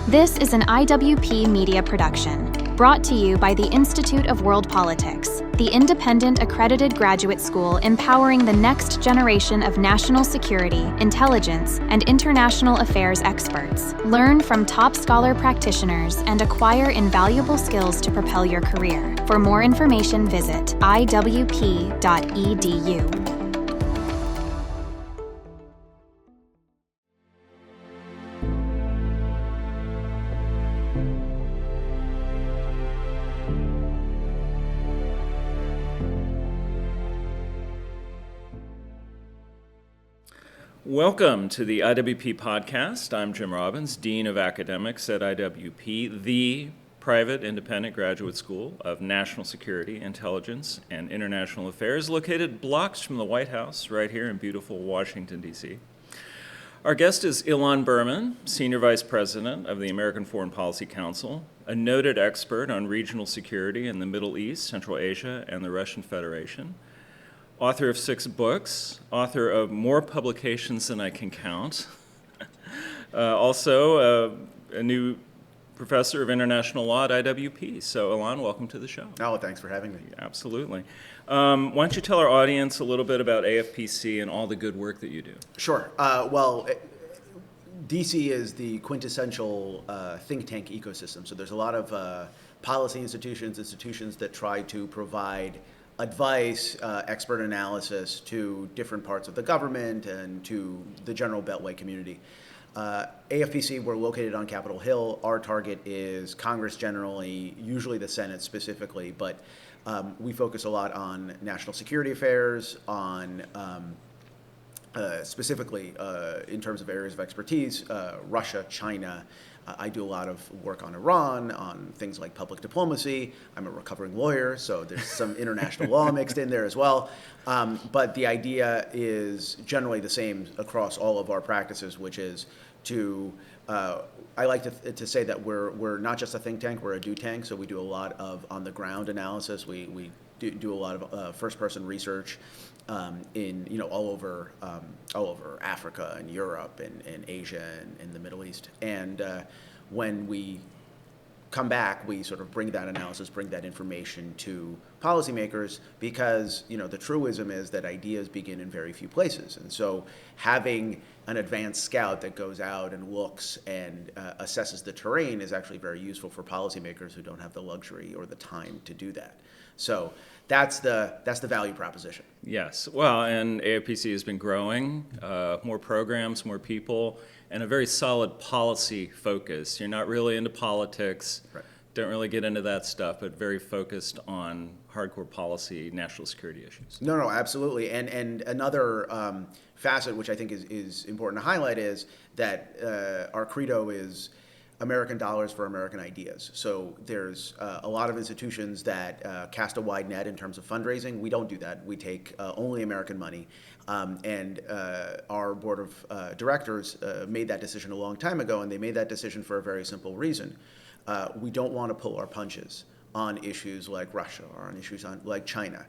This is an IWP media production, brought to you by the Institute of World Politics, the independent accredited graduate school empowering the next generation of national security, intelligence, and international affairs experts. Learn from top scholar practitioners and acquire invaluable skills to propel your career. For more information, visit iwp.edu. Welcome to the IWP Podcast. I'm Jim Robbins, Dean of Academics at IWP, the private independent graduate school of national security, intelligence, and international affairs, located blocks from the White House right here in beautiful Washington, D.C. Our guest is Ilan Berman, Senior Vice President of the American Foreign Policy Council, a noted expert on regional security in the Middle East, Central Asia, and the Russian Federation. Author of 6 books, author of more publications than I can count. Also, a new professor of international law at IWP. So, Ilan, welcome to the show. Oh, thanks for having me. Absolutely. Why don't you tell our audience a little bit about AFPC and all the good work that you do? Sure. DC is the quintessential think tank ecosystem. So there's a lot of policy institutions that try to provide advice, expert analysis to different parts of the government and to the general Beltway community. AFPC, we're located on Capitol Hill. Our target is Congress generally, usually the Senate specifically, but we focus a lot on national security affairs, on specifically in terms of areas of expertise, Russia, China. I do a lot of work on Iran, on things like public diplomacy. I'm a recovering lawyer, so there's some international law mixed in there as well. But the idea is generally the same across all of our practices, which is to, I like to say that we're not just a think tank, we're a do tank. So we do a lot of on-the-ground analysis. We do a lot of first-person research in all over Africa and Europe and Asia and the Middle East. And when we come back, we sort of bring that analysis, bring that information to policymakers, because the truism is that ideas begin in very few places. And so having an advanced scout that goes out and looks and assesses the terrain is actually very useful for policymakers who don't have the luxury or the time to do that. So that's the value proposition. Yes. Well, and AFPC has been growing, more programs, more people, and a very solid policy focus. You're not really into politics, right. Don't really get into that stuff, but very focused on hardcore policy, national security issues. No, absolutely. And another facet which I think is important to highlight is that our credo is American dollars for American ideas. So there's a lot of institutions that cast a wide net in terms of fundraising. We don't do that. We take only American money. And our board of directors made that decision a long time ago, and they made that decision for a very simple reason. We don't want to pull our punches on issues like Russia or on issues like China.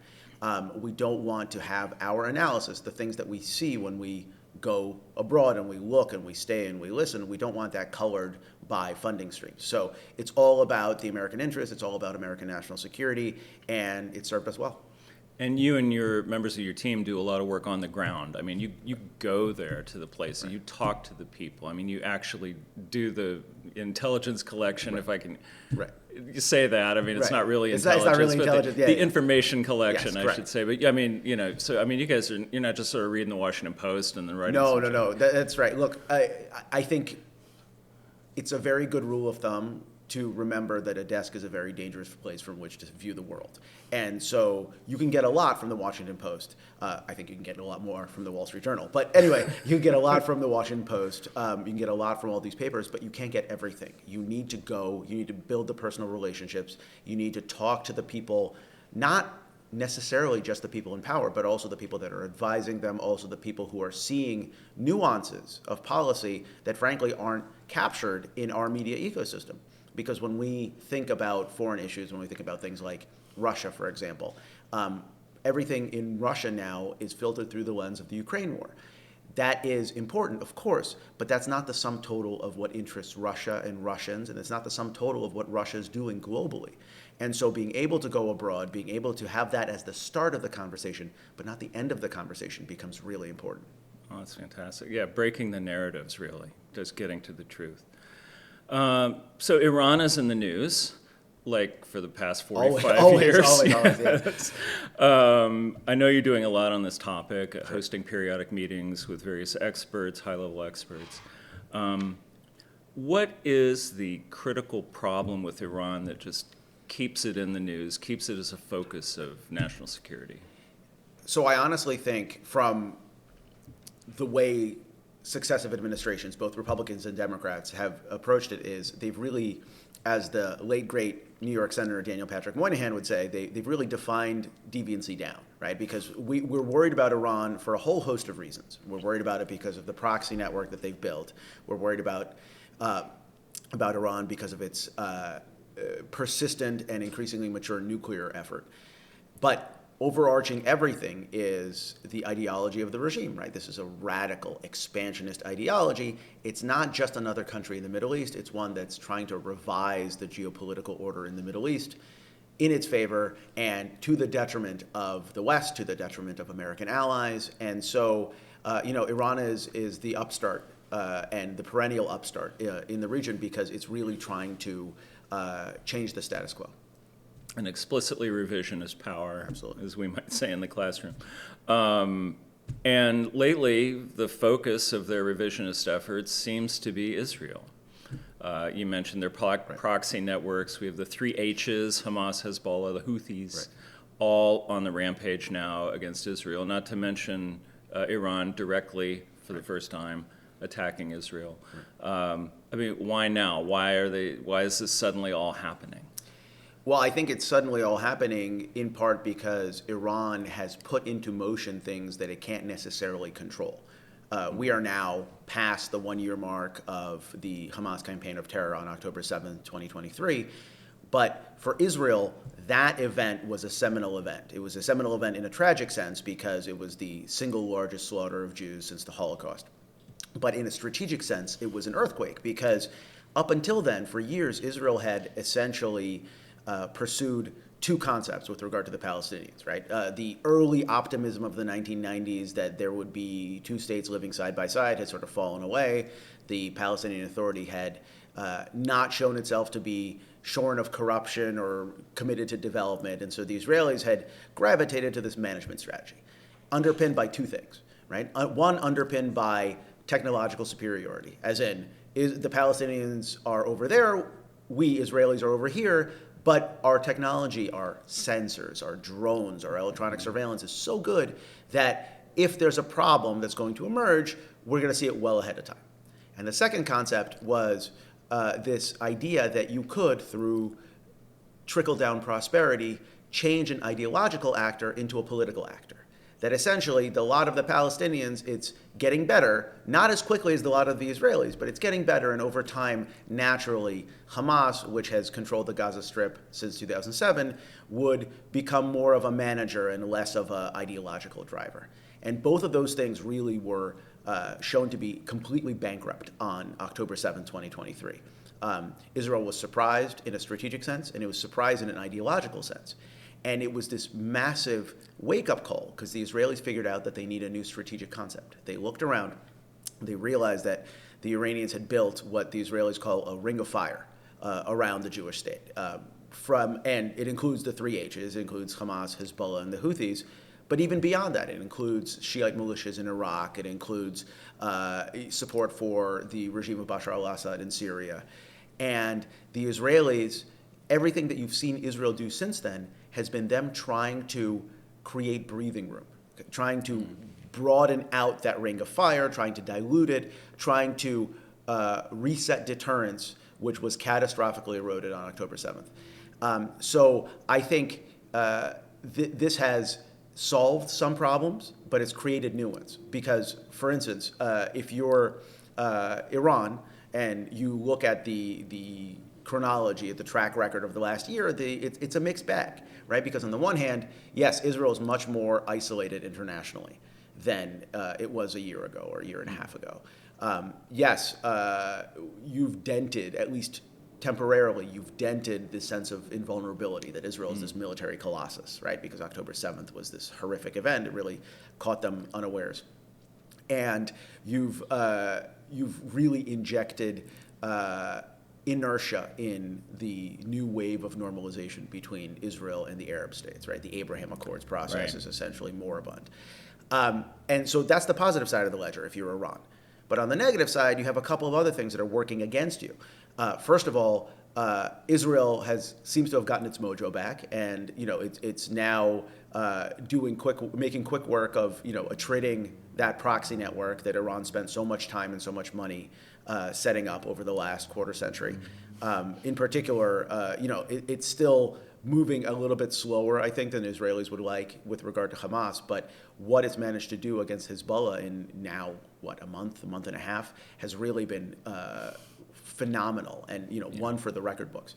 We don't want to have our analysis, the things that we see when we go abroad and we look and we stay and we listen. We don't want that colored by funding streams. So it's all about the American interest. It's all about American national security, and it served us well. And you and your members of your team do a lot of work on the ground. I mean, you go there to the place, and you talk to the people. I mean, you actually do the intelligence collection, if I can say that. I mean, it's not really intelligence, it's not really but intelligence. the information collection, yes, I should say. But I mean, you guys you're not just sort of reading the Washington Post and then writing. No, that's right. Look, I think it's a very good rule of thumb to remember that a desk is a very dangerous place from which to view the world. And so you can get a lot from the Washington Post. I think you can get a lot more from the Wall Street Journal. But anyway, you can get a lot from the Washington Post. You can get a lot from all these papers, but you can't get everything. You need to go. You need to build the personal relationships. You need to talk to the people, not necessarily just the people in power, but also the people that are advising them, also the people who are seeing nuances of policy that frankly aren't captured in our media ecosystem. Because when we think about foreign issues, when we think about things like Russia, for example, everything in Russia now is filtered through the lens of the Ukraine war. That is important, of course, but that's not the sum total of what interests Russia and Russians, and it's not the sum total of what Russia is doing globally. And so being able to go abroad, being able to have that as the start of the conversation, but not the end of the conversation, becomes really important. Oh, that's fantastic. Yeah, breaking the narratives, really, just getting to the truth. So Iran is in the news, like for the past 45 years. Always, yeah. I know you're doing a lot on this topic, hosting periodic meetings with various experts, high-level experts. What is the critical problem with Iran that just keeps it in the news, keeps it as a focus of national security? So I honestly think from the way successive administrations, both Republicans and Democrats, have approached it is they've really, as the late, great New York Senator Daniel Patrick Moynihan would say, they've really defined deviancy down, right? Because we're worried about Iran for a whole host of reasons. We're worried about it because of the proxy network that they've built. We're worried about Iran because of its persistent and increasingly mature nuclear effort. But overarching everything is the ideology of the regime, right? This is a radical expansionist ideology. It's not just another country in the Middle East. It's one that's trying to revise the geopolitical order in the Middle East in its favor and to the detriment of the West, to the detriment of American allies. And so, Iran is the upstart and the perennial upstart in the region because it's really trying to change the status quo. An explicitly revisionist power, Absolutely. As we might say in the classroom. And lately, the focus of their revisionist efforts seems to be Israel. You mentioned their proxy networks. We have the three H's, Hamas, Hezbollah, the Houthis, all on the rampage now against Israel, not to mention Iran directly for the first time attacking Israel. Why now? Why is this suddenly all happening? Well, I think it's suddenly all happening in part because Iran has put into motion things that it can't necessarily control. We are now past the 1-year mark of the Hamas campaign of terror on October 7th, 2023. But for Israel, that event was a seminal event. It was a seminal event in a tragic sense because it was the single largest slaughter of Jews since the Holocaust. But in a strategic sense, it was an earthquake because up until then, for years, Israel had essentially pursued two concepts with regard to the Palestinians, right? The early optimism of the 1990s that there would be two states living side by side had sort of fallen away. The Palestinian Authority had not shown itself to be shorn of corruption or committed to development, and so the Israelis had gravitated to this management strategy, underpinned by two things, right? One, underpinned by technological superiority, as in, the Palestinians are over there, we Israelis are over here, but our technology, our sensors, our drones, our electronic surveillance is so good that if there's a problem that's going to emerge, we're going to see it well ahead of time. And the second concept was this idea that you could, through trickle-down prosperity, change an ideological actor into a political actor. That essentially, the lot of the Palestinians, it's getting better, not as quickly as the lot of the Israelis, but it's getting better, and over time, naturally, Hamas, which has controlled the Gaza Strip since 2007, would become more of a manager and less of an ideological driver. And both of those things really were shown to be completely bankrupt on October 7, 2023. Israel was surprised in a strategic sense, and it was surprised in an ideological sense. And it was this massive wake-up call because the Israelis figured out that they need a new strategic concept. They looked around. They realized that the Iranians had built what the Israelis call a ring of fire around the Jewish state. And it includes the three H's. It includes Hamas, Hezbollah, and the Houthis. But even beyond that, it includes Shiite militias in Iraq. It includes support for the regime of Bashar al-Assad in Syria. And the Israelis, everything that you've seen Israel do since then has been them trying to create breathing room, trying to broaden out that ring of fire, trying to dilute it, trying to reset deterrence, which was catastrophically eroded on October 7th. So I think this has solved some problems, but it's created new ones. Because, for instance, if you're Iran and you look at the chronology, at the track record of the last year, it's a mixed bag, right? Because on the one hand, yes, Israel is much more isolated internationally. than it was a year ago or a year and a half ago. Yes, you've dented, at least temporarily, you've dented the sense of invulnerability that Israel is this military colossus, right? Because October 7th was this horrific event. It really caught them unawares. And you've really injected inertia in the new wave of normalization between Israel and the Arab states, right? The Abraham Accords process is essentially moribund. And so that's the positive side of the ledger if you're Iran. But on the negative side, you have a couple of other things that are working against you. First of all, Israel seems to have gotten its mojo back, and it's now making quick work of attriting that proxy network that Iran spent so much time and so much money setting up over the last quarter century. In particular, it's still moving a little bit slower, I think, than Israelis would like with regard to Hamas. But what it's managed to do against Hezbollah in now, a month and a half, has really been phenomenal, and one for the record books.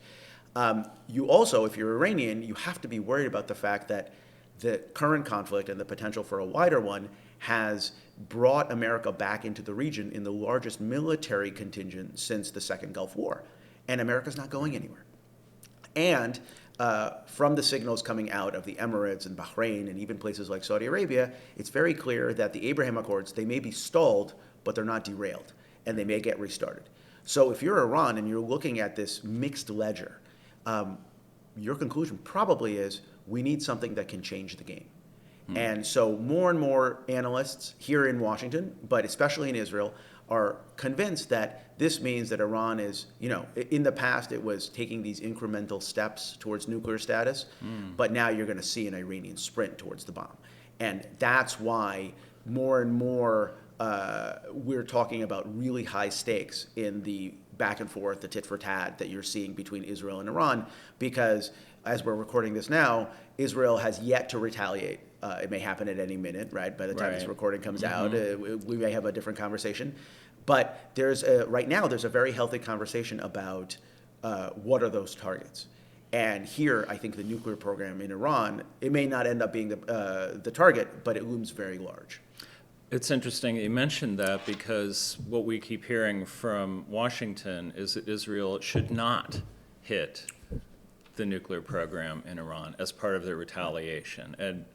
You also, if you're Iranian, you have to be worried about the fact that the current conflict and the potential for a wider one has brought America back into the region in the largest military contingent since the Second Gulf War. And America's not going anywhere. And from the signals coming out of the Emirates and Bahrain and even places like Saudi Arabia, it's very clear that the Abraham Accords, they may be stalled, but they're not derailed, and they may get restarted. So if you're Iran and you're looking at this mixed ledger, your conclusion probably is we need something that can change the game. And so more and more analysts here in Washington, but especially in Israel, are convinced that this means that Iran is, in the past it was taking these incremental steps towards nuclear status, but now you're going to see an Iranian sprint towards the bomb. And that's why more and more we're talking about really high stakes in the back and forth, the tit for tat that you're seeing between Israel and Iran, because as we're recording this now, Israel has yet to retaliate. It may happen at any minute, right? By the time this recording comes out, we may have a different conversation. But right now, there's a very healthy conversation about what are those targets. And here, I think the nuclear program in Iran, it may not end up being the target, but it looms very large. It's interesting you mentioned that, because what we keep hearing from Washington is that Israel should not hit the nuclear program in Iran as part of their retaliation. And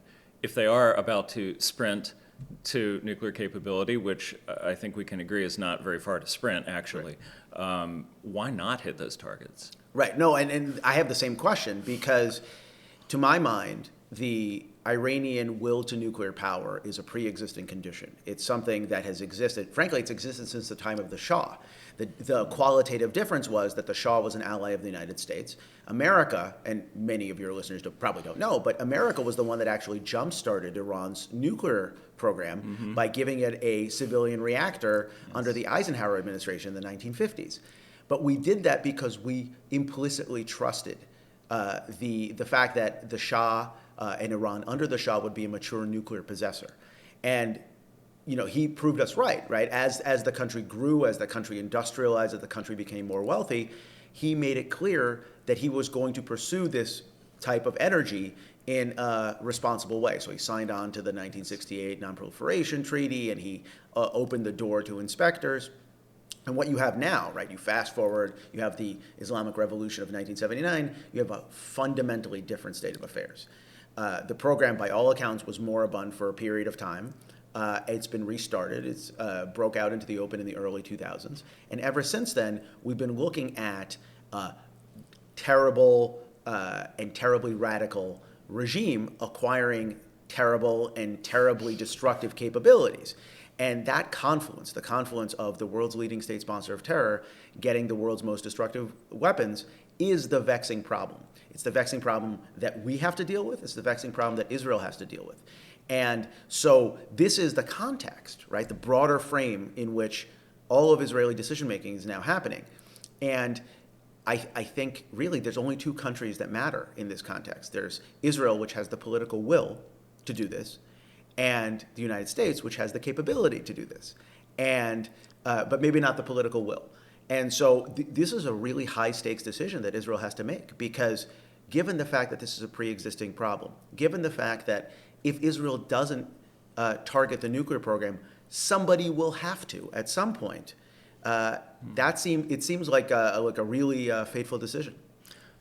if they are about to sprint to nuclear capability, which I think we can agree is not very far to sprint, actually, why not hit those targets? Right. No, and I have the same question, because to my mind, the Iranian will to nuclear power is a pre-existing condition. It's something that has existed. Frankly, it's existed since the time of the Shah. The qualitative difference was that the Shah was an ally of the United States. America, and many of your listeners probably don't know, but America was the one that actually jump-started Iran's nuclear program by giving it a civilian reactor under the Eisenhower administration in the 1950s. But we did that because we implicitly trusted the fact that the Shah and Iran under the Shah would be a mature nuclear possessor. And he proved us right? As the country grew, as the country industrialized, as the country became more wealthy, he made it clear that he was going to pursue this type of energy in a responsible way. So he signed on to the 1968 Non-Proliferation Treaty, and he opened the door to inspectors. And what you have now, you fast forward, you have the Islamic Revolution of 1979, you have a fundamentally different state of affairs. The program, by all accounts, was moribund for a period of time. It's been restarted. It's broke out into the open in the early 2000s. And ever since then, we've been looking at terrible and terribly radical regime acquiring terrible and terribly destructive capabilities. And that confluence, the confluence of the world's leading state sponsor of terror getting the world's most destructive weapons, is the vexing problem. It's the vexing problem that we have to deal with. It's the vexing problem that Israel has to deal with. And so this is the context, the broader frame in which all of Israeli decision-making is now happening. And I think, really, there's only two countries that matter in this context. There's Israel, which has the political will to do this, and the United States, which has the capability to do this, but maybe not the political will. And so this is a really high-stakes decision that Israel has to make, because given the fact that this is a pre-existing problem, given the fact that if Israel doesn't target the nuclear program, somebody will have to at some point. It seems like a really fateful decision.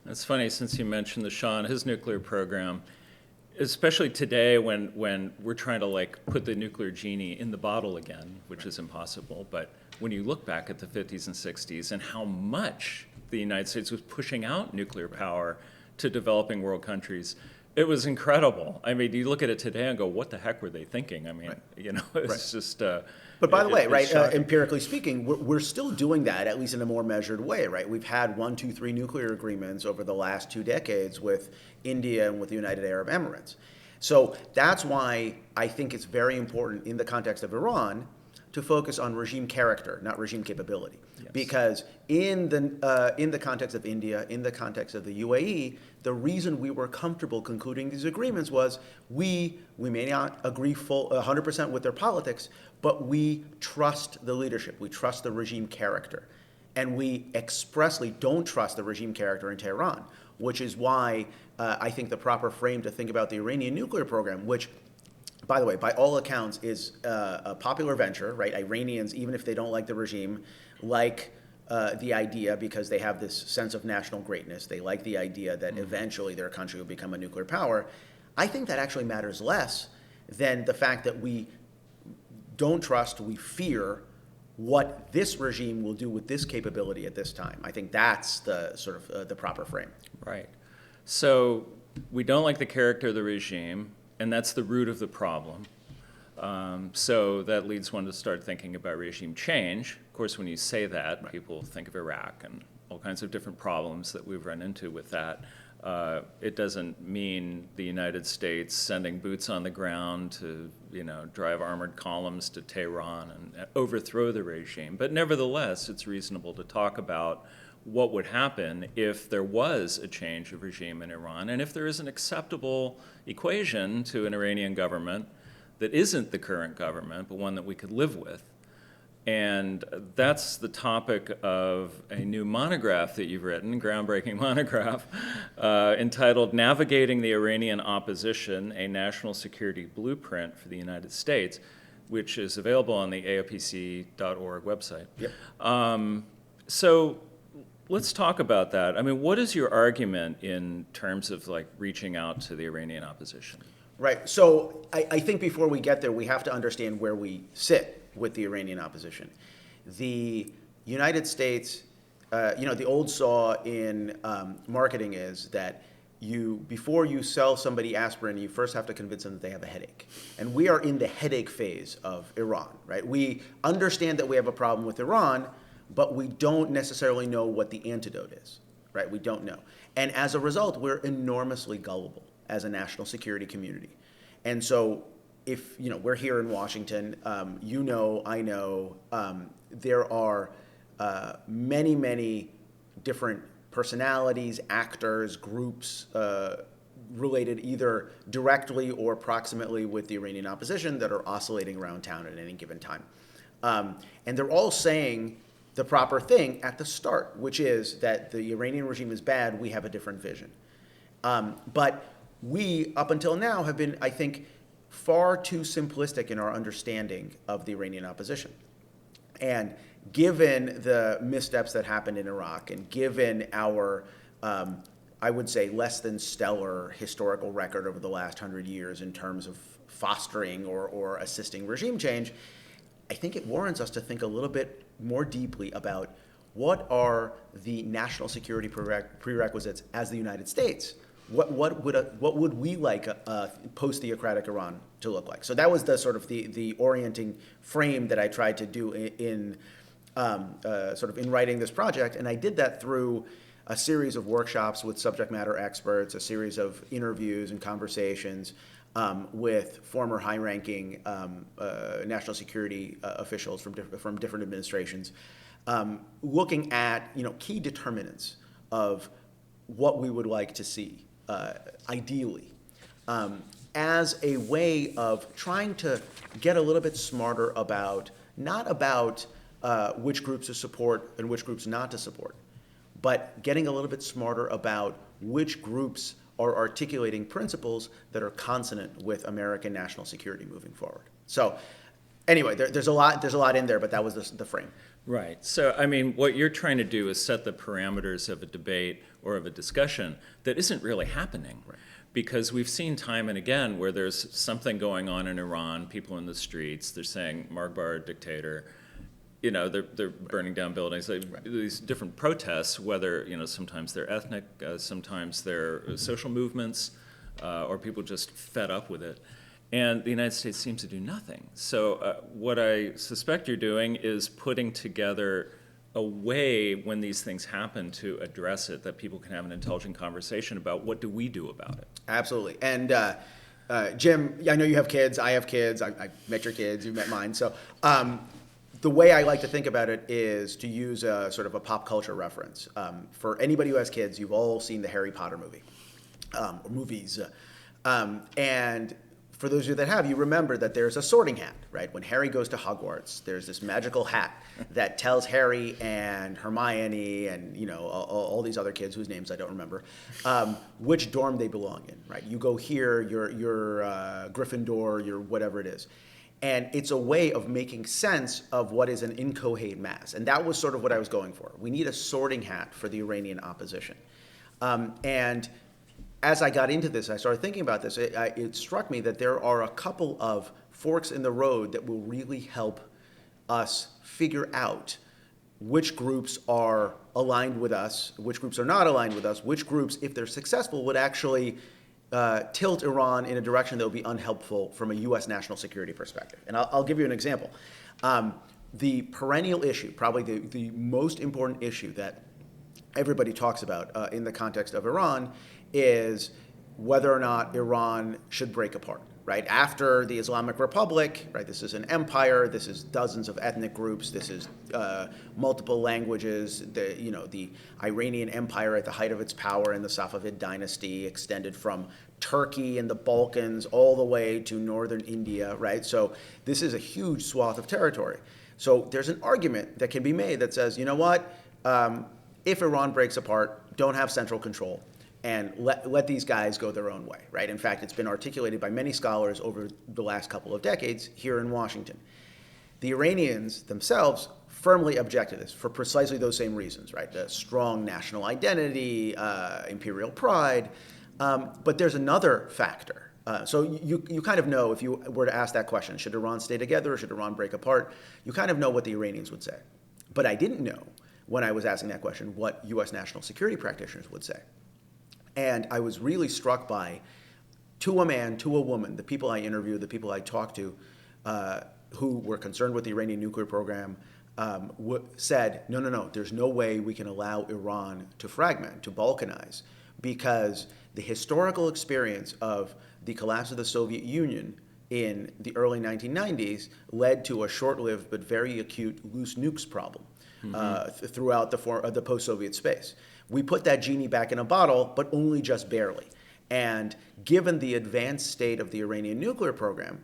It's funny, since you mentioned the Shah and his nuclear program, especially today when we're trying to put the nuclear genie in the bottle again, which is impossible, but when you look back at the 50s and 60s and how much the United States was pushing out nuclear power to developing world countries, it was incredible. I mean, you look at it today and go, what the heck were they thinking? I mean, it's just... But by the way, right, empirically speaking, we're still doing that, at least in a more measured way, right? We've had 1, 2, 3 nuclear agreements over the last 2 decades with India and with the United Arab Emirates. So that's why I think it's very important in the context of Iran to focus on regime character, not regime capability. Yes. Because in the context of India, in the context of the UAE, the reason we were comfortable concluding these agreements was we may not agree 100% with their politics, but we trust the leadership, we trust the regime character. And we expressly don't trust the regime character in Tehran, which is why I think the proper frame to think about the Iranian nuclear program, which, by the way, by all accounts, is a popular venture, right? Iranians, even if they don't like the regime, like the idea because they have this sense of national greatness. They like the idea that eventually their country will become a nuclear power. I think that actually matters less than the fact that we don't trust, we fear what this regime will do with this capability at this time. I think that's the sort of the proper frame. Right. So we don't like the character of the regime, and that's the root of the problem. So that leads one to start thinking about regime change. Of course, when you say that, right, people think of Iraq and all kinds of different problems that we've run into with that. It doesn't mean the United States sending boots on the ground to, drive armored columns to Tehran and overthrow the regime. But nevertheless, it's reasonable to talk about what would happen if there was a change of regime in Iran, and if there is an acceptable equation to an Iranian government that isn't the current government, but one that we could live with. And that's the topic of a new monograph that you've written, groundbreaking monograph, entitled Navigating the Iranian Opposition, a National Security Blueprint for the United States, which is available on the AFPC.org website. Yep. So let's talk about that. I mean, what is your argument in terms of reaching out to the Iranian opposition? Right. So I think before we get there, we have to understand where we sit with the Iranian opposition. The United States, the old saw in marketing is that before you sell somebody aspirin, you first have to convince them that they have a headache. And we are in the headache phase of Iran, right? We understand that we have a problem with Iran, but we don't necessarily know what the antidote is, right? We don't know. And as a result, we're enormously gullible as a national security community. And so if, we're here in Washington, I know, there are many, many different personalities, actors, groups related either directly or proximately with the Iranian opposition that are oscillating around town at any given time. And they're all saying the proper thing at the start, which is that the Iranian regime is bad, we have a different vision. But we, up until now, have been, I think, far too simplistic in our understanding of the Iranian opposition. And given the missteps that happened in Iraq, and given our, I would say, less than stellar historical record over the last 100 years in terms of fostering or assisting regime change, I think it warrants us to think a little bit more deeply about what are the national security prerequisites as the United States. What would we like a post-theocratic Iran to look like? So that was the sort of the orienting frame that I tried to do in writing this project, and I did that through a series of workshops with subject matter experts, a series of interviews and conversations with former high-ranking national security officials from different administrations, looking at key determinants of what we would like to see. Ideally, as a way of trying to get a little bit smarter about, not about which groups to support and which groups not to support, but getting a little bit smarter about which groups are articulating principles that are consonant with American national security moving forward. So anyway, there's a lot in there, but that was the frame. Right. So, I mean, what you're trying to do is set the parameters of a debate or of a discussion that isn't really happening. Right. Because we've seen time and again where there's something going on in Iran, people in the streets, they're saying Margbar dictator, they're burning down buildings. These different protests, whether, sometimes they're ethnic, sometimes they're social movements, or people just fed up with it. And the United States seems to do nothing. So what I suspect you're doing is putting together a way when these things happen to address it, that people can have an intelligent conversation about what do we do about it. Absolutely. And Jim, I know you have kids. I have kids. I met your kids. You met mine. So the way I like to think about it is to use a sort of a pop culture reference. For anybody who has kids, you've all seen the Harry Potter movies. And for those of you that have, you remember that there's a sorting hat, right? When Harry goes to Hogwarts, there's this magical hat that tells Harry and Hermione and all these other kids whose names I don't remember, which dorm they belong in, right? You go here, you're Gryffindor, you're whatever it is. And it's a way of making sense of what is an inchoate mass. And that was sort of what I was going for. We need a sorting hat for the Iranian opposition. And as I got into this, I started thinking about this. It struck me that there are a couple of forks in the road that will really help us figure out which groups are aligned with us, which groups are not aligned with us, which groups, if they're successful, would actually tilt Iran in a direction that would be unhelpful from a U.S. national security perspective. And I'll give you an example. The perennial issue, probably the most important issue that everybody talks about in the context of Iran, is whether or not Iran should break apart, right? After the Islamic Republic, right? This is an empire. This is dozens of ethnic groups. This is multiple languages. The Iranian Empire at the height of its power in the Safavid dynasty extended from Turkey and the Balkans all the way to northern India, right? So this is a huge swath of territory. So there's an argument that can be made that says, you know what? If Iran breaks apart, don't have central control, and let these guys go their own way, right? In fact, it's been articulated by many scholars over the last couple of decades here in Washington. The Iranians themselves firmly object to this for precisely those same reasons, right? The strong national identity, imperial pride. But there's another factor. So you kind of know, if you were to ask that question, should Iran stay together or should Iran break apart? You kind of know what the Iranians would say. But I didn't know, when I was asking that question, what U.S. national security practitioners would say. And I was really struck by, to a man, to a woman, the people I interviewed, the people I talked to, who were concerned with the Iranian nuclear program, said, no, there's no way we can allow Iran to fragment, to balkanize, because the historical experience of the collapse of the Soviet Union in the early 1990s led to a short-lived but very acute loose nukes problem throughout the post-Soviet space. We put that genie back in a bottle, but only just barely. And given the advanced state of the Iranian nuclear program,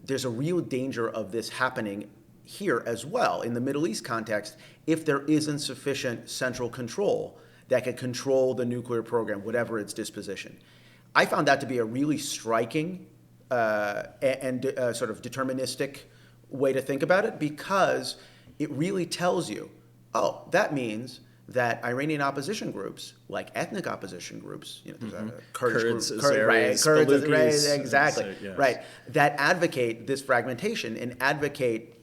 there's a real danger of this happening here as well, in the Middle East context, if there isn't sufficient central control that can control the nuclear program, whatever its disposition. I found that to be a really striking and sort of deterministic way to think about it, because it really tells you, oh, that means that Iranian opposition groups, like ethnic opposition groups, there's a Kurdish group, Kurds, exactly, yes. Right, that advocate this fragmentation and advocate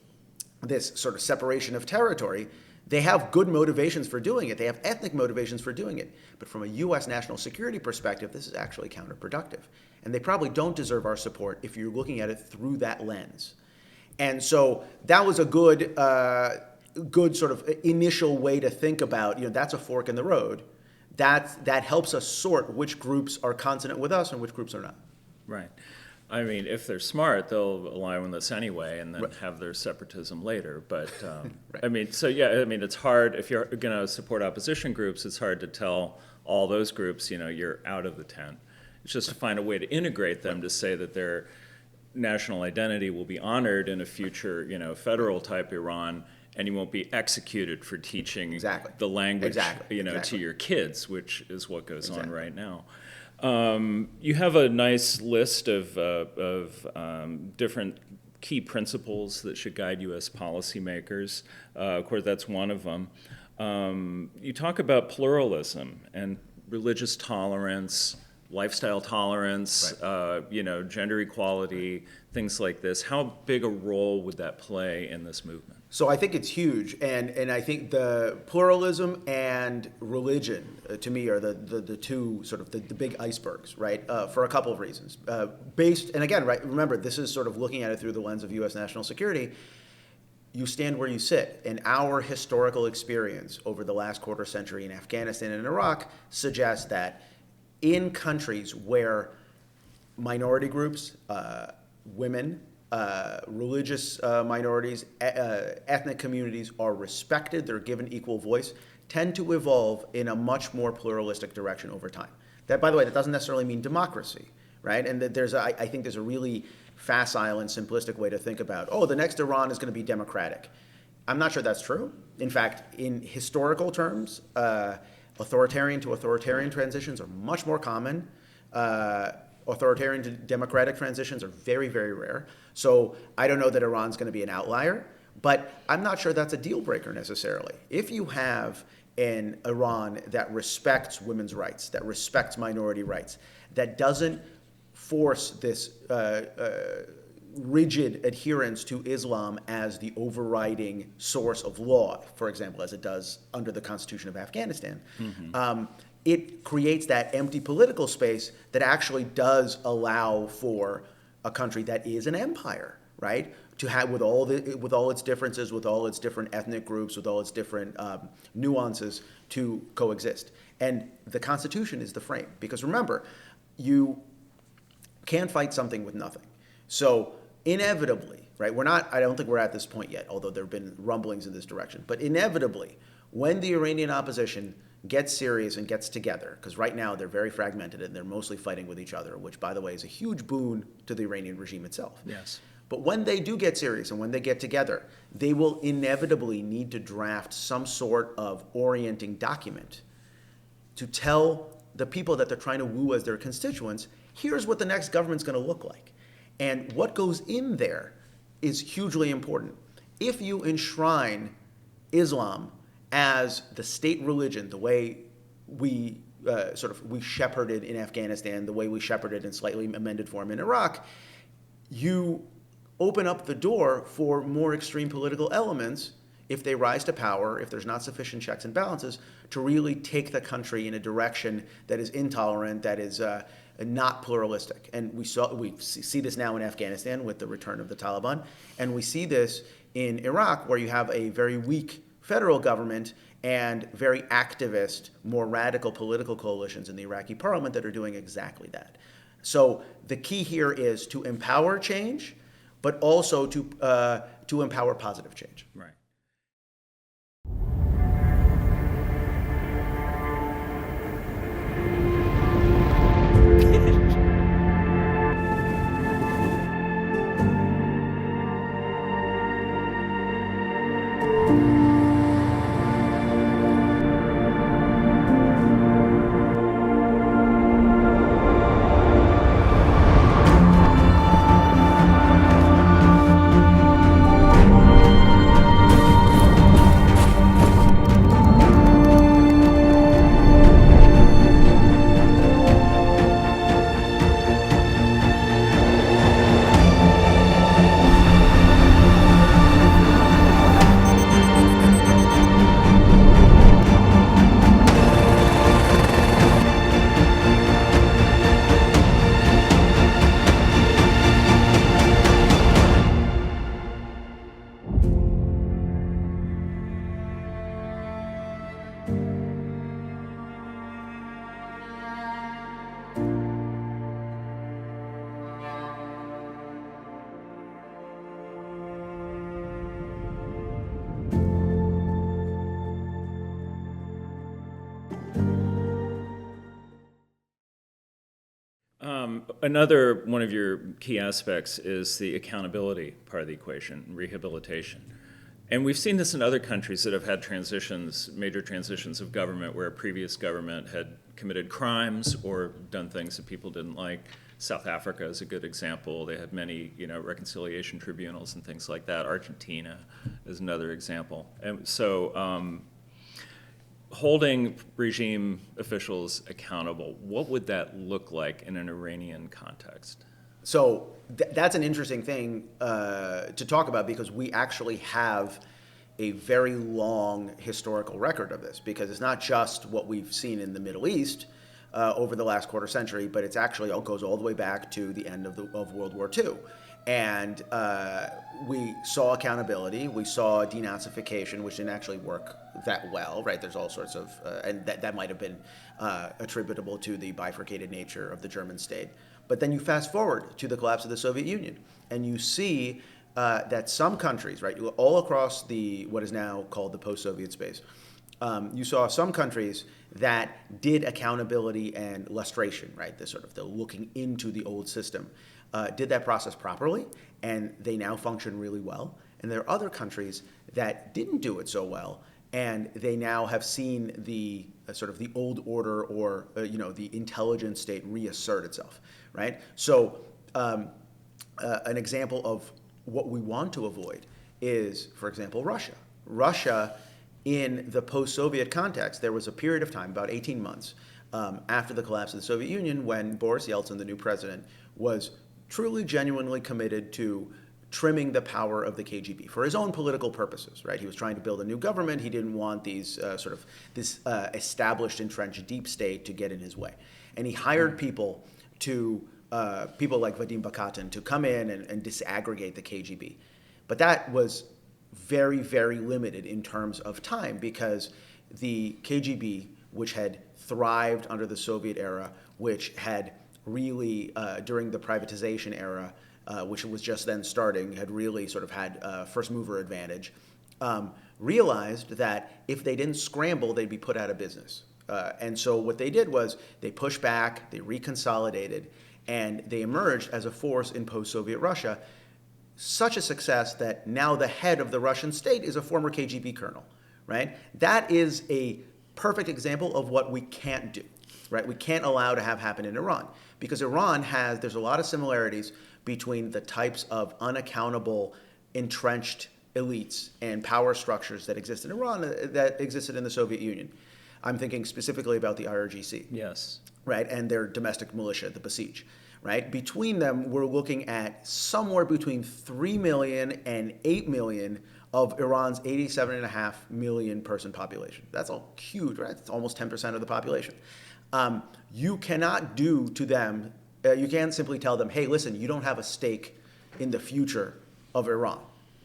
this sort of separation of territory. They have good motivations for doing it. They have ethnic motivations for doing it. But from a U.S. national security perspective, this is actually counterproductive. And they probably don't deserve our support if you're looking at it through that lens. And so that was a good sort of initial way to think about, that's a fork in the road. That helps us sort which groups are consonant with us and which groups are not. Right. I mean, if they're smart, they'll align with us anyway and then have their separatism later. But, right. It's hard. If you're going to support opposition groups, it's hard to tell all those groups, you're out of the tent. It's just to find a way to integrate them to say that their national identity will be honored in a future, federal type Iran, and you won't be executed for teaching the language, to your kids, which is what goes on right now. You have a nice list of different key principles that should guide you as policymakers. Of course, that's one of them. You talk about pluralism and religious tolerance, lifestyle tolerance, right. Gender equality, things like this. How big a role would that play in this movement? So I think it's huge, and I think the pluralism and religion, to me, are the two sort of the big icebergs, right? For a couple of reasons. And again, right, remember, this is sort of looking at it through the lens of U.S. national security. You stand where you sit, and our historical experience over the last quarter century in Afghanistan and Iraq suggests that in countries where minority groups, women, religious minorities, ethnic communities are respected, they're given equal voice, tend to evolve in a much more pluralistic direction over time. That, by the way, that doesn't necessarily mean democracy, right? And that I think there's a really facile and simplistic way to think about, the next Iran is going to be democratic. I'm not sure that's true. In fact, in historical terms, authoritarian to authoritarian transitions are much more common. Authoritarian to democratic transitions are very, very rare. So I don't know that Iran's going to be an outlier, but I'm not sure that's a deal breaker necessarily. If you have an Iran that respects women's rights, that respects minority rights, that doesn't force this rigid adherence to Islam as the overriding source of law, for example, as it does under the Constitution of Afghanistan, it creates that empty political space that actually does allow for a country that is an empire, right? To have with all its differences, with all its different ethnic groups, with all its different nuances to coexist. And the Constitution is the frame, because remember, you can't fight something with nothing. So inevitably, right? I don't think we're at this point yet, although there have been rumblings in this direction. But inevitably, when the Iranian opposition gets serious and gets together, because right now they're very fragmented and they're mostly fighting with each other, which, by the way, is a huge boon to the Iranian regime itself. Yes. But when they do get serious and when they get together, they will inevitably need to draft some sort of orienting document to tell the people that they're trying to woo as their constituents, here's what the next government's going to look like. And what goes in there is hugely important. If you enshrine Islam as the state religion, the way we we shepherded in Afghanistan, the way we shepherded in slightly amended form in Iraq, you open up the door for more extreme political elements, if they rise to power, if there's not sufficient checks and balances, to really take the country in a direction that is intolerant, that is not pluralistic. And we see this now in Afghanistan with the return of the Taliban, and we see this in Iraq, where you have a very weak federal government and very activist, more radical political coalitions in the Iraqi parliament that are doing exactly that. So the key here is to empower change, but also to empower positive change. Right. Another one of your key aspects is the accountability part of the equation, rehabilitation. And we've seen this in other countries that have had transitions, major transitions of government, where a previous government had committed crimes or done things that people didn't like. South Africa is a good example. They had many, reconciliation tribunals and things like that. Argentina is another example. And so holding regime officials accountable, what would that look like in an Iranian context? So that's an interesting thing to talk about, because we actually have a very long historical record of this, because it's not just what we've seen in the Middle East over the last quarter century, but it's actually goes all the way back to the end of World War II. And we saw accountability, we saw denazification, which didn't actually work that well, right? There's all sorts of, and that might have been attributable to the bifurcated nature of the German state. But then you fast forward to the collapse of the Soviet Union, and you see that some countries, right, all across what is now called the post-Soviet space, you saw some countries that did accountability and lustration, right, the looking into the old system, did that process properly, and they now function really well. And there are other countries that didn't do it so well, and they now have seen the the old order, or the intelligence state reassert itself, right? So an example of what we want to avoid is, for example, Russia. Russia, in the post-Soviet context, there was a period of time, about 18 months, after the collapse of the Soviet Union, when Boris Yeltsin, the new president, was truly, genuinely committed to trimming the power of the KGB for his own political purposes, right? He was trying to build a new government. He didn't want this established, entrenched deep state to get in his way. And he hired people like Vadim Bakatin to come in and disaggregate the KGB. But that was very, very limited in terms of time, because the KGB, which had thrived under the Soviet era, which had really, during the privatization era, which was just then starting, had really had first mover advantage, realized that if they didn't scramble, they'd be put out of business. And so what they did was they pushed back, they reconsolidated, and they emerged as a force in post-Soviet Russia. Such a success that now the head of the Russian state is a former KGB colonel, right? That is a perfect example of what we can't do, right? We can't allow to have happen in Iran, because Iran there's a lot of similarities between the types of unaccountable, entrenched elites and power structures that exist in Iran that existed in the Soviet Union. I'm thinking specifically about the IRGC. Yes. Right, and their domestic militia, the Basij. Right? Between them, we're looking at somewhere between 3 million and 8 million of Iran's 87.5 million person population. That's all huge, right? It's almost 10% of the population. You cannot do to them, you can't simply tell them, hey, listen, you don't have a stake in the future of Iran.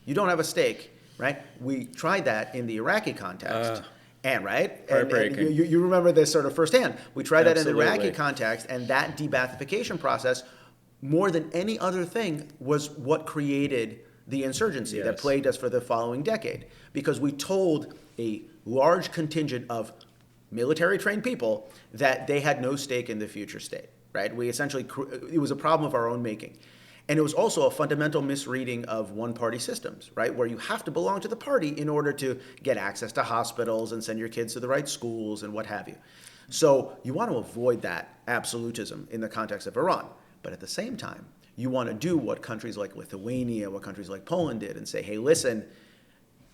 You don't have a stake, right? We tried that in the Iraqi context. And you remember this firsthand. We tried that in the Iraqi context, and that de-Baathification process, more than any other thing, was what created the insurgency that plagued us for the following decade. Because we told a large contingent of military-trained people that they had no stake in the future state, right? We essentially, it was a problem of our own making. And it was also a fundamental misreading of one-party systems, right, where you have to belong to the party in order to get access to hospitals and send your kids to the right schools and what have you. So you want to avoid that absolutism in the context of Iran. But at the same time, you want to do what countries like Lithuania, what countries like Poland did, and say, hey, listen,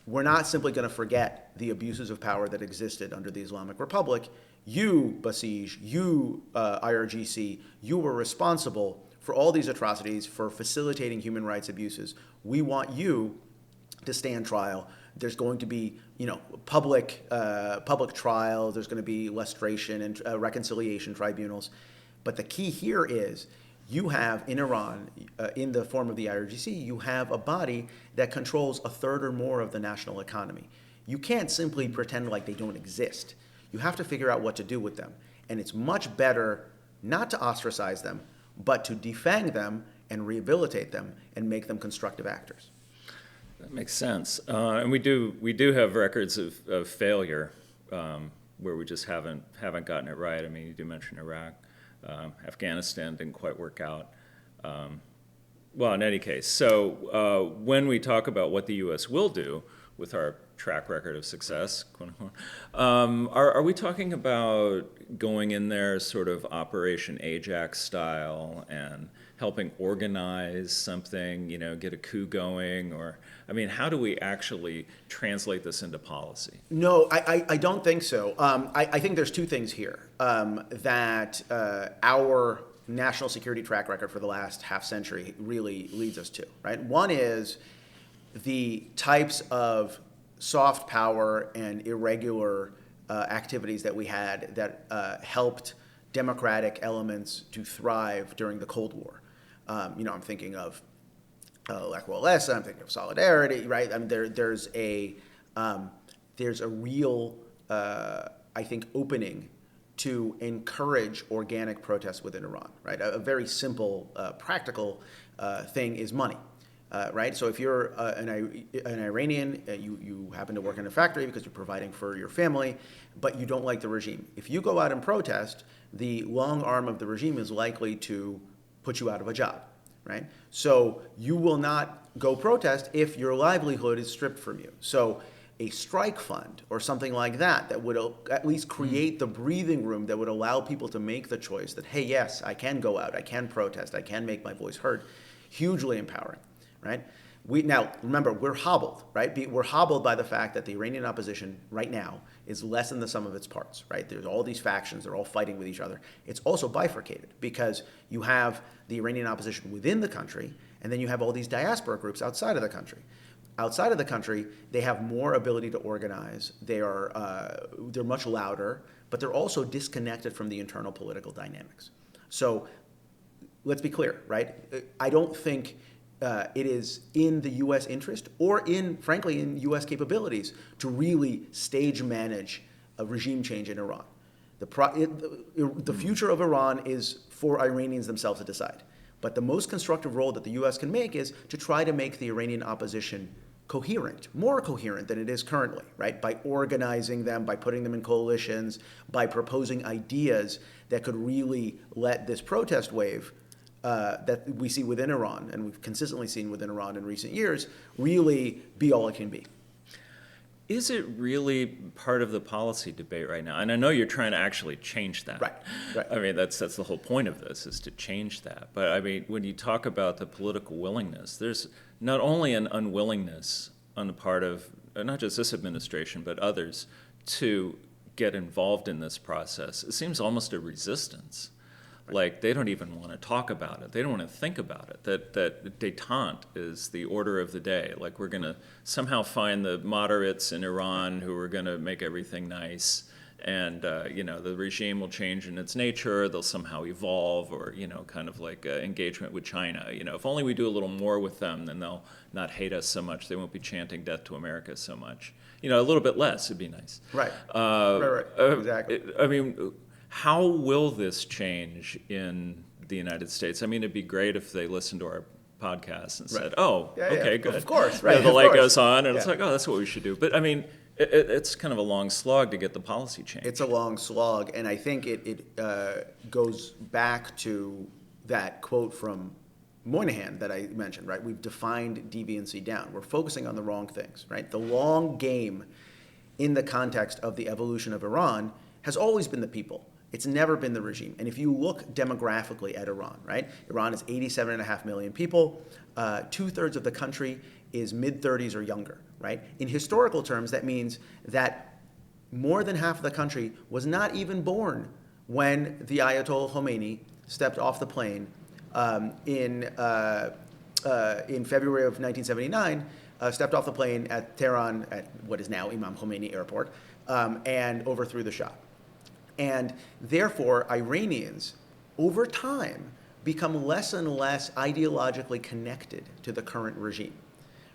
we're not simply going to forget the abuses of power that existed under the Islamic Republic. You, Basij, you, IRGC, you were responsible for all these atrocities, for facilitating human rights abuses. We want you to stand trial. There's going to be, public trials. There's going to be lustration and reconciliation tribunals. But the key here is you have in Iran, in the form of the IRGC, you have a body that controls a third or more of the national economy. You can't simply pretend like they don't exist. You have to figure out what to do with them. And it's much better not to ostracize them, but to defang them and rehabilitate them and make them constructive actors. That makes sense. And we do have records of failure where we just haven't gotten it right. I mean, you do mention Iraq. Afghanistan didn't quite work out. Well, in any case, so when we talk about what the U.S. will do, with our track record of success, quote unquote. Are we talking about going in there sort of Operation Ajax style and helping organize something, get a coup going? Or, how do we actually translate this into policy? No, I don't think so. I think there's two things here that our national security track record for the last half century really leads us to, right? One is the types of soft power and irregular activities that we had that helped democratic elements to thrive during the Cold War. I'm thinking of La Coalesce, I'm thinking of Solidarity, right? There's a real, I think, opening to encourage organic protests within Iran, right? A very simple, practical thing is money. Right? So if you're an Iranian, you happen to work in a factory because you're providing for your family, but you don't like the regime. If you go out and protest, the long arm of the regime is likely to put you out of a job, right? So you will not go protest if your livelihood is stripped from you. So a strike fund or something like that would at least create the breathing room that would allow people to make the choice that, hey, yes, I can go out, I can protest, I can make my voice heard, hugely empowering. Right? Now, remember, we're hobbled, right? We're hobbled by the fact that the Iranian opposition right now is less than the sum of its parts, right? There's all these factions, they're all fighting with each other. It's also bifurcated because you have the Iranian opposition within the country, and then you have all these diaspora groups outside of the country. Outside of the country, they have more ability to organize. They're much louder, but they're also disconnected from the internal political dynamics. So let's be clear, right? I don't think it is in the U.S. interest or frankly, in U.S. capabilities to really stage manage a regime change in Iran. The future of Iran is for Iranians themselves to decide. But the most constructive role that the U.S. can make is to try to make the Iranian opposition coherent, more coherent than it is currently, right? By organizing them, by putting them in coalitions, by proposing ideas that could really let this protest wave that we see within Iran, and we've consistently seen within Iran in recent years, really be all it can be. Is it really part of the policy debate right now? And I know you're trying to actually change that. Right. That's the whole point of this, is to change that. But when you talk about the political willingness, there's not only an unwillingness on the part of not just this administration, but others to get involved in this process. It seems almost a resistance. Like they don't even want to talk about it. They don't want to think about it. That détente is the order of the day. Like we're going to somehow find the moderates in Iran who are going to make everything nice, and the regime will change in its nature. They'll somehow evolve, or kind of like engagement with China. If only we do a little more with them, then they'll not hate us so much. They won't be chanting "Death to America" so much. A little bit less would be nice. Right. Exactly. How will this change in the United States? It'd be great if they listened to our podcast and said, good. Of course, right. The light goes on, and it's like, that's what we should do. But, it's kind of a long slog to get the policy changed. It's a long slog, and I think it goes back to that quote from Moynihan that I mentioned, right? We've defined deviancy down. We're focusing on the wrong things, right? The long game in the context of the evolution of Iran has always been the people. It's never been the regime. And if you look demographically at Iran, right? Iran is 87.5 million people. 2/3 of the country is mid-30s or younger, right? In historical terms, that means that more than half of the country was not even born when the Ayatollah Khomeini stepped off the plane in February of 1979, stepped off the plane at Tehran, at what is now Imam Khomeini Airport, and overthrew the Shah. And therefore, Iranians, over time, become less and less ideologically connected to the current regime,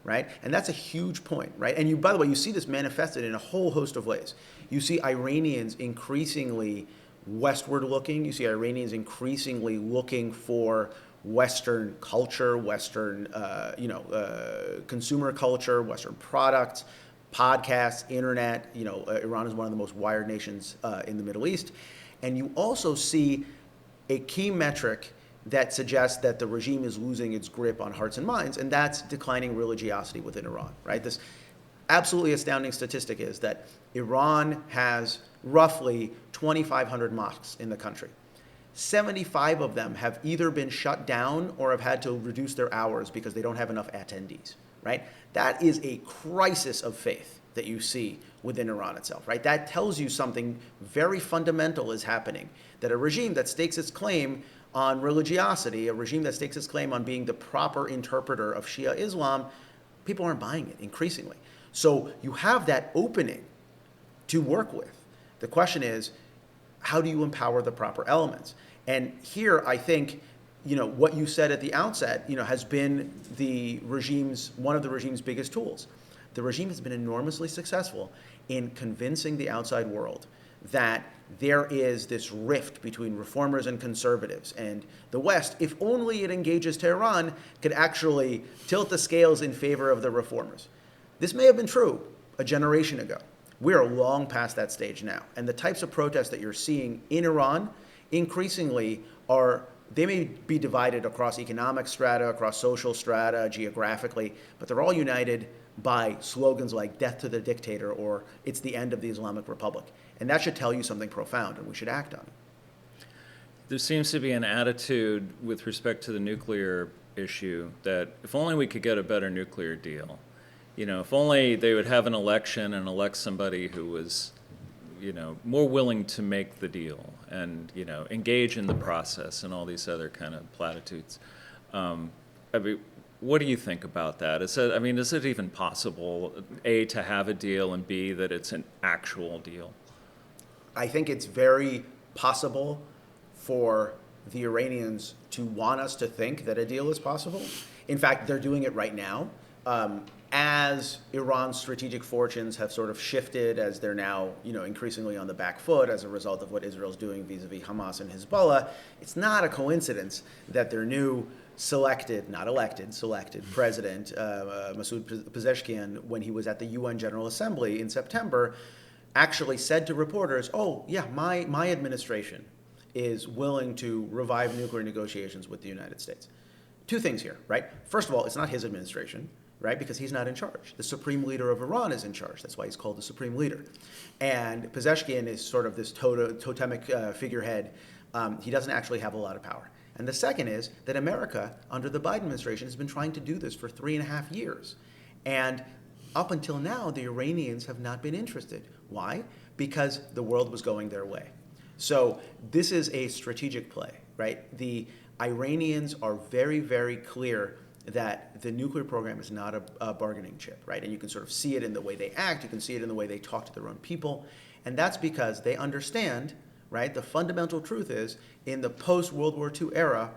right? And that's a huge point, right? And by the way, you see this manifested in a whole host of ways. You see Iranians increasingly westward looking. You see Iranians increasingly looking for Western culture, Western, consumer culture, Western products, podcasts, internet. Iran is one of the most wired nations in the Middle East. And you also see a key metric that suggests that the regime is losing its grip on hearts and minds, and that's declining religiosity within Iran, right? absolutely astounding statistic is that Iran has roughly 2,500 mosques in the country. 75 of them have either been shut down or have had to reduce their hours because they don't have enough attendees, right? That is a crisis of faith that you see within Iran itself, right? That tells you something very fundamental is happening, that a regime that stakes its claim on religiosity, a regime that stakes its claim on being the proper interpreter of Shia Islam, people aren't buying it increasingly. So you have that opening to work with. The question is, how do you empower the proper elements? And here, I think, what you said at the outset, has been one of the regime's biggest tools. The regime has been enormously successful in convincing the outside world that there is this rift between reformers and conservatives, and the West, if only it engages Tehran, could actually tilt the scales in favor of the reformers. This may have been true a generation ago. We are long past that stage now. And the types of protests that you're seeing in Iran increasingly they may be divided across economic strata, across social strata, geographically, but they're all united by slogans like death to the dictator or it's the end of the Islamic Republic. And that should tell you something profound, and we should act on it. There seems to be an attitude with respect to the nuclear issue that if only we could get a better nuclear deal, if only they would have an election and elect somebody who was, more willing to make the deal and, engage in the process and all these other kind of platitudes. What do you think about that? Is it even possible, A, to have a deal, and B, that it's an actual deal? I think it's very possible for the Iranians to want us to think that a deal is possible. In fact, they're doing it right now. As Iran's strategic fortunes have sort of shifted, as they're now, increasingly on the back foot as a result of what Israel's doing vis-a-vis Hamas and Hezbollah, it's not a coincidence that their new selected president, Masoud Pezeshkian, when he was at the UN General Assembly in September, actually said to reporters, oh, yeah, my administration is willing to revive nuclear negotiations with the United States. Two things here, right? First of all, it's not his administration, right? Because he's not in charge. The supreme leader of Iran is in charge. That's why he's called the supreme leader. And Pezeshkian is sort of this totemic figurehead. He doesn't actually have a lot of power. And the second is that America, under the Biden administration, has been trying to do this for 3.5 years. And up until now, the Iranians have not been interested. Why? Because the world was going their way. So this is a strategic play, right? The Iranians are very, very clear that the nuclear program is not a bargaining chip, right? And you can sort of see it in the way they act. You can see it in the way they talk to their own people. And that's because they understand, right? The fundamental truth is, in the post-World War II era,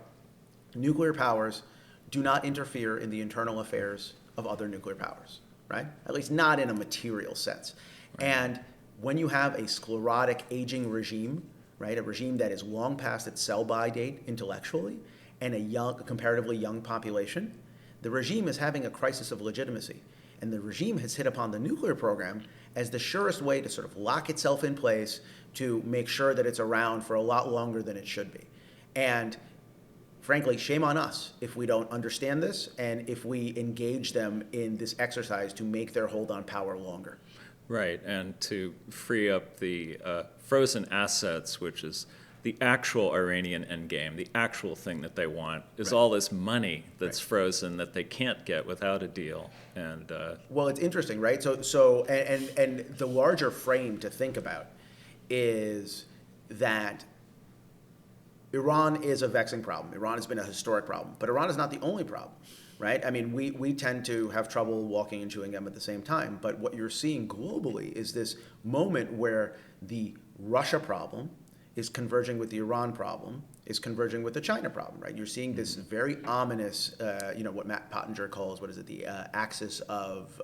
nuclear powers do not interfere in the internal affairs of other nuclear powers, right? At least not in a material sense. Right. And when you have a sclerotic, aging regime, right, a regime that is long past its sell-by date intellectually, and a comparatively young population, the regime is having a crisis of legitimacy. And the regime has hit upon the nuclear program as the surest way to sort of lock itself in place to make sure that it's around for a lot longer than it should be. And frankly, shame on us if we don't understand this and if we engage them in this exercise to make their hold on power longer. Right, and to free up the frozen assets, which is the actual Iranian endgame, the actual thing that they want, is all this money that's frozen that they can't get without a deal. And well, it's interesting, right? So the larger frame to think about is that Iran is a vexing problem. Iran has been a historic problem, but Iran is not the only problem, right? I mean, we tend to have trouble walking and chewing gum at the same time, but what you're seeing globally is this moment where the Russia problem is converging with the Iran problem, is converging with the China problem, right? You're seeing this very ominous, what Matt Pottinger calls, the axis of,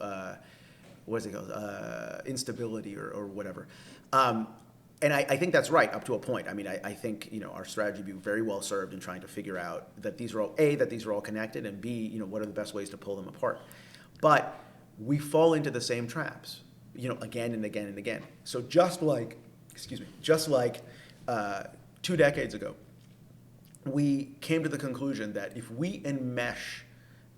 instability or whatever. And I think that's right up to a point. I mean, I think, our strategy would be very well served in trying to figure out that these are all connected, and B, what are the best ways to pull them apart. But we fall into the same traps, again and again and again. So just like 2 decades ago, we came to the conclusion that if we enmesh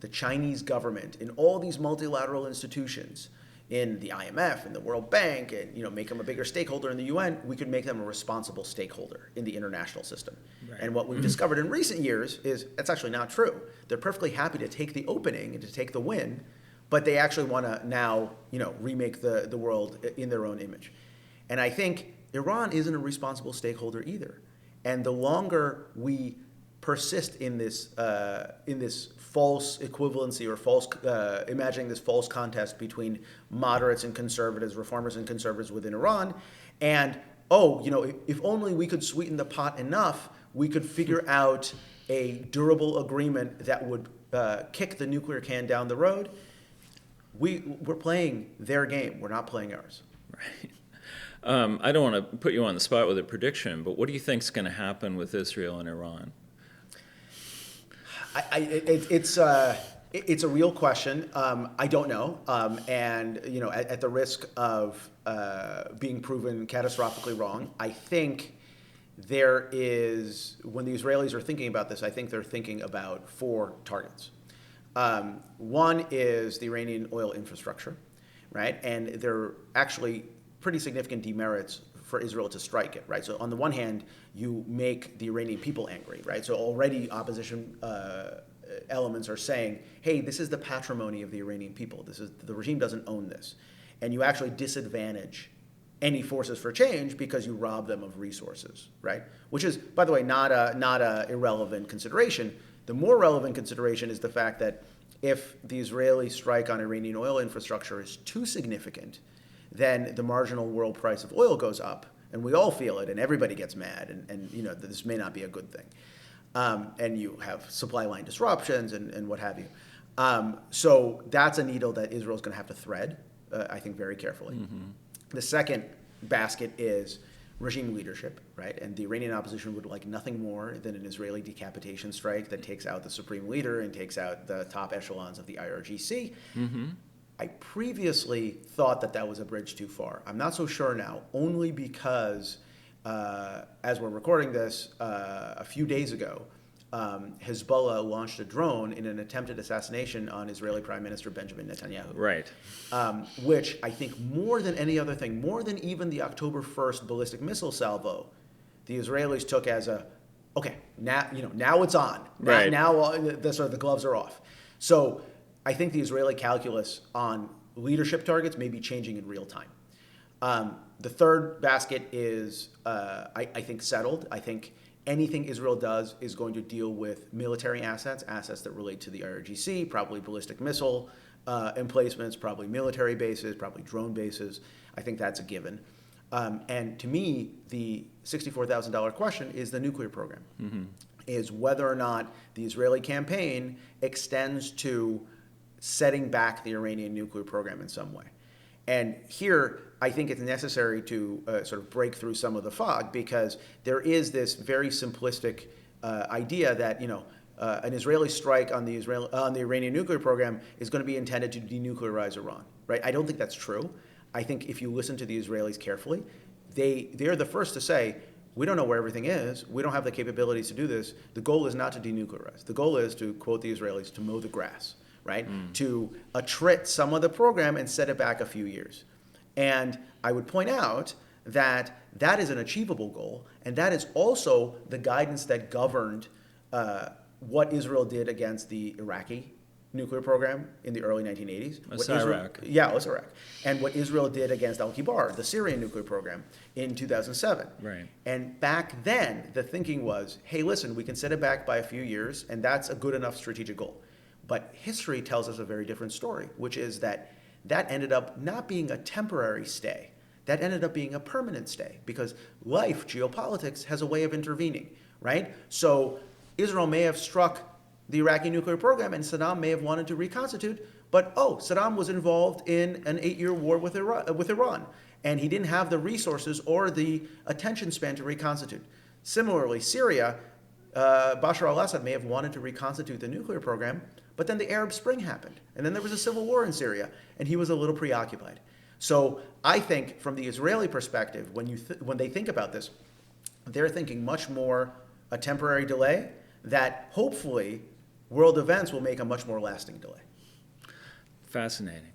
the Chinese government in all these multilateral institutions, in the IMF and the World Bank and make them a bigger stakeholder in the UN, we could make them a responsible stakeholder in the international system. Right. And what we've discovered in recent years is that's actually not true. They're perfectly happy to take the opening and to take the win, but they actually want to now remake the world in their own image. And I think Iran isn't a responsible stakeholder either. And the longer we persist in this false equivalency or false imagining this false contest between moderates and conservatives, reformers and conservatives within Iran, and if only we could sweeten the pot enough, we could figure out a durable agreement that would kick the nuclear can down the road. We're playing their game. We're not playing ours. Right. I don't want to put you on the spot with a prediction, but what do you think is going to happen with Israel and Iran? It's a real question. I don't know, and at the risk of being proven catastrophically wrong, I think there is, when the Israelis are thinking about this, I think they're thinking about 4 targets. One is the Iranian oil infrastructure, right? And there are actually pretty significant demerits for Israel to strike it, right? So on the one hand, you make the Iranian people angry, right? So already opposition elements are saying, hey, this is the patrimony of the Iranian people. The regime doesn't own this. And you actually disadvantage any forces for change because you rob them of resources, right? Which is, by the way, not a irrelevant consideration. The more relevant consideration is the fact that if the Israeli strike on Iranian oil infrastructure is too significant, then the marginal world price of oil goes up, and we all feel it, and everybody gets mad, and this may not be a good thing. And you have supply line disruptions and what have you. So that's a needle that Israel's going to have to thread, I think, very carefully. Mm-hmm. The second basket is regime leadership, right? And the Iranian opposition would like nothing more than an Israeli decapitation strike that takes out the supreme leader and takes out the top echelons of the IRGC. Mm-hmm. I previously thought that was a bridge too far. I'm not so sure now, only because as we're recording this, a few days ago, Hezbollah launched a drone in an attempted assassination on Israeli Prime Minister Benjamin Netanyahu. Right. Which I think more than any other thing, more than even the October 1st ballistic missile salvo, the Israelis took as now it's on. Right. Now the gloves are off. So I think the Israeli calculus on leadership targets may be changing in real time. The third basket is, I think, settled. I think anything Israel does is going to deal with military assets that relate to the IRGC, probably ballistic missile emplacements, probably military bases, probably drone bases. I think that's a given. And to me, the $64,000 question is the nuclear program, is whether or not the Israeli campaign extends to setting back the Iranian nuclear program in some way. And here, I think it's necessary to sort of break through some of the fog, because there is this very simplistic idea that an Israeli strike on the Iranian nuclear program is going to be intended to denuclearize Iran, right? I don't think that's true. I think if you listen to the Israelis carefully, they're the first to say, we don't know where everything is. We don't have the capabilities to do this. The goal is not to denuclearize. The goal is, to quote the Israelis, to mow the grass, right? To attrit some of the program and set it back a few years. And I would point out that that is an achievable goal, and that is also the guidance that governed what Israel did against the Iraqi nuclear program in the early 1980s. It was Iraq. Yeah, it was Iraq. And what Israel did against Al-Kibar, the Syrian nuclear program, in 2007. Right. And back then, the thinking was, hey, listen, we can set it back by a few years, and that's a good enough strategic goal. But history tells us a very different story, which is that ended up not being a temporary stay. That ended up being a permanent stay, because life, geopolitics, has a way of intervening, right? So Israel may have struck the Iraqi nuclear program, and Saddam may have wanted to reconstitute, but Saddam was involved in an 8-year war with Iran, and he didn't have the resources or the attention span to reconstitute. Similarly, Syria, Bashar al-Assad may have wanted to reconstitute the nuclear program, but then the Arab Spring happened, and then there was a civil war in Syria, and he was a little preoccupied. So I think from the Israeli perspective, when they think about this, they're thinking much more a temporary delay that hopefully world events will make a much more lasting delay. Fascinating.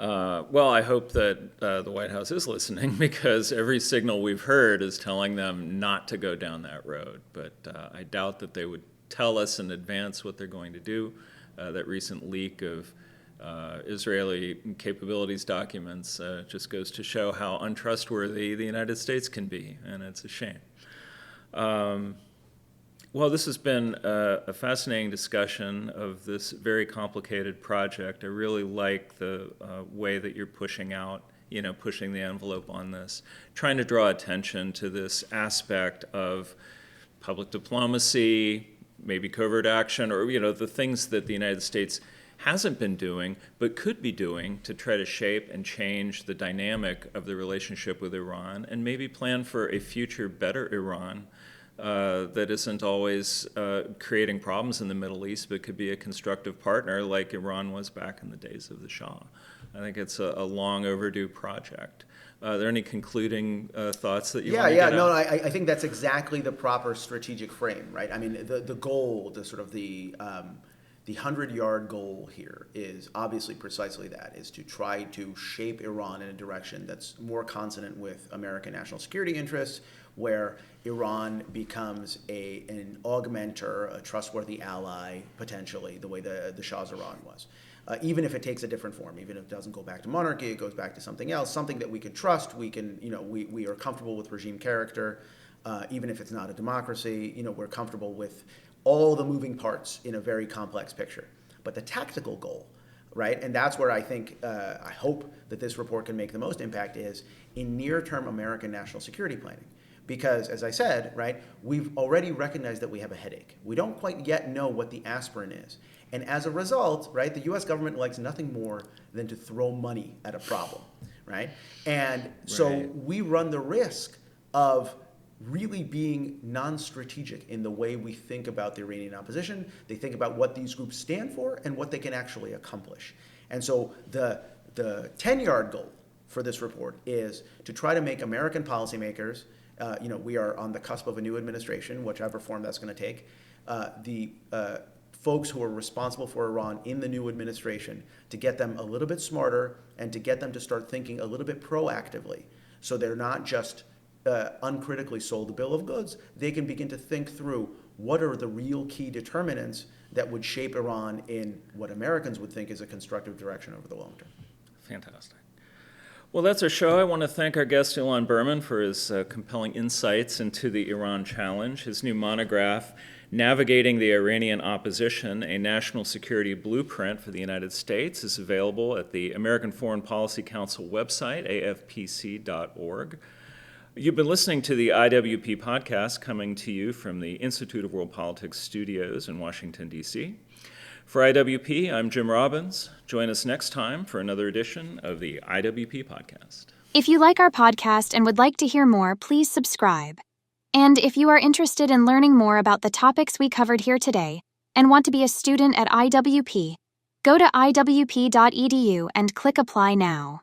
Well, I hope that the White House is listening, because every signal we've heard is telling them not to go down that road. But I doubt that they would tell us in advance what they're going to do. That recent leak of Israeli capabilities documents just goes to show how untrustworthy the United States can be, and it's a shame. Well, this has been a fascinating discussion of this very complicated project. I really like the way that you're pushing the envelope on this, trying to draw attention to this aspect of public diplomacy, maybe covert action, or the things that the United States hasn't been doing but could be doing to try to shape and change the dynamic of the relationship with Iran, and maybe plan for a future better Iran that isn't always creating problems in the Middle East, but could be a constructive partner like Iran was back in the days of the Shah. I think it's a long overdue project. Are there any concluding thoughts that you want to get out? I think that's exactly the proper strategic frame, right? I mean, the goal, the 100-yard goal here is obviously precisely that, is to try to shape Iran in a direction that's more consonant with American national security interests, where Iran becomes an augmenter, a trustworthy ally, potentially, the way the Shah's Iran was. Even if it takes a different form, even if it doesn't go back to monarchy, it goes back to something else, something that we can trust, we are comfortable with regime character, even if it's not a democracy, we're comfortable with all the moving parts in a very complex picture. But the tactical goal, right, and that's where I think, I hope that this report can make the most impact, is in near-term American national security planning. Because, as I said, right, we've already recognized that we have a headache. We don't quite yet know what the aspirin is. And as a result, right, the U.S. government likes nothing more than to throw money at a problem, right? And so we run the risk of really being non-strategic in the way we think about the Iranian opposition. They think about what these groups stand for and what they can actually accomplish. And so the 10-yard goal for this report is to try to make American policymakers, we are on the cusp of a new administration, whichever form that's going to take, the folks who are responsible for Iran in the new administration, to get them a little bit smarter and to get them to start thinking a little bit proactively, so they're not just uncritically sold a bill of goods. They can begin to think through what are the real key determinants that would shape Iran in what Americans would think is a constructive direction over the long term. Fantastic. Well, that's our show. I want to thank our guest, Ilan Berman, for his compelling insights into the Iran challenge. His new monograph, Navigating the Iranian Opposition, a National Security Blueprint for the United States, is available at the American Foreign Policy Council website, afpc.org. You've been listening to the IWP Podcast, coming to you from the Institute of World Politics studios in Washington, D.C. For IWP, I'm Jim Robbins. Join us next time for another edition of the IWP Podcast. If you like our podcast and would like to hear more, please subscribe. And if you are interested in learning more about the topics we covered here today and want to be a student at IWP, go to iwp.edu and click Apply Now.